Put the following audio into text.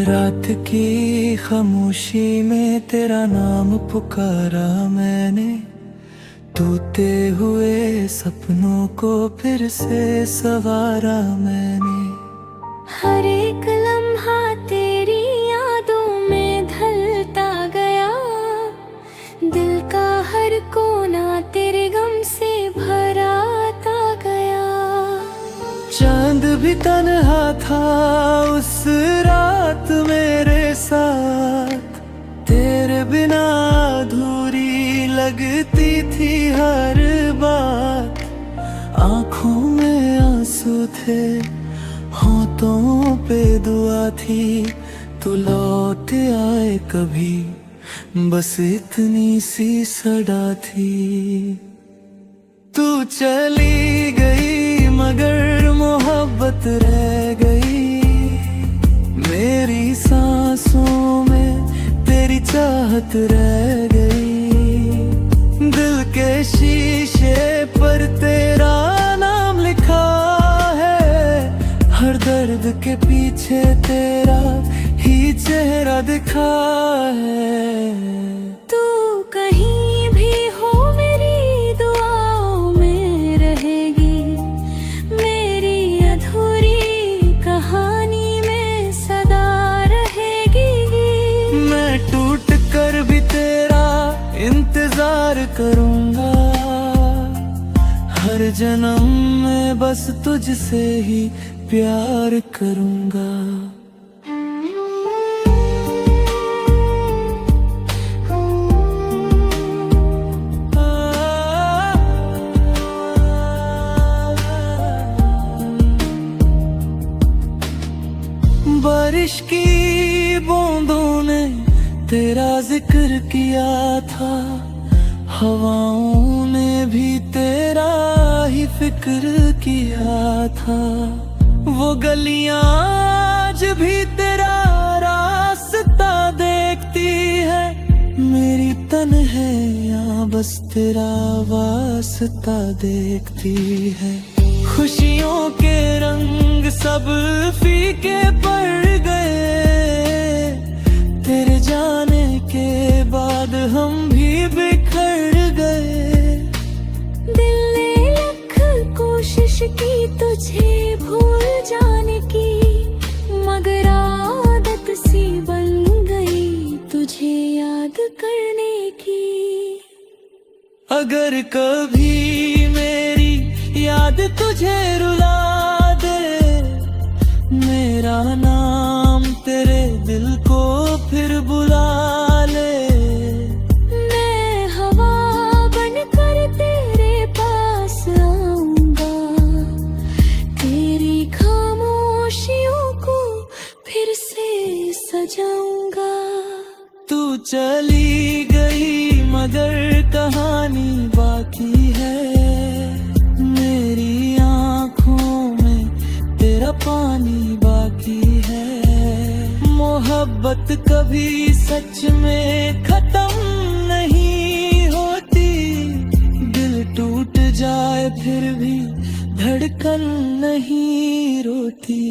रात की खामोशी में तेरा नाम पुकारा मैंने, टूटे हुए सपनों को फिर से संवारा मैंने। हर एक लम्हा तेरी यादों में ढलता गया, दिल का हर कोना तेरे गम से भराता गया। चांद भी तन्हा था उस रात मेरे साथ, तेरे बिना अधूरी लगती थी हर बात। आंखों में आंसू थे, होठों पे दुआ थी, तू लौट आए कभी, बस इतनी सी सदा थी। तू चली गई मगर मोहब्बत रह गई, मेरी सांसों में तेरी चाहत रह गई। दिल के शीशे पर तेरा नाम लिखा है, हर दर्द के पीछे तेरा ही चेहरा दिखा है। तू कहीं भी हो मेरी दुआओं में रहेगी, मेरी अधूरी कहानी में सदा रहेगी। मैं टूट कर भी तेरा इंतजार करूंगा, हर जन्म में बस तुझसे ही प्यार करूंगा। बारिश की बूंदों ने तेरा जिक्र किया था, हवाओं ने भी तेरा ही फिक्र किया था। वो गलियां आज भी तेरा रास्ता देखती है, मेरी तन्हाइयां बस तेरा वास्ता देखती है। खुशियों के रंग सब फीके पड़ गए, तेरे जाने के बाद हम भी बिखर गए। दिल ने लख कोशिश की तुझे भूल जाने की, मगर आदत सी बन गई तुझे याद करने की। अगर कभी मेरी याद तुझे रुला दे, मेरा नाम तेरे दिल को फिर बुला ले। मैं हवा बनकर तेरे पास आऊंगा, तेरी खामोशियों को फिर से सजाऊंगा। तू चली गई मगर कहानी बाकी है, मेरी आंखों में तेरा पानी बाकी है। मोहब्बत कभी सच में खत्म नहीं होती, दिल टूट जाए फिर भी धड़कन नहीं रोती।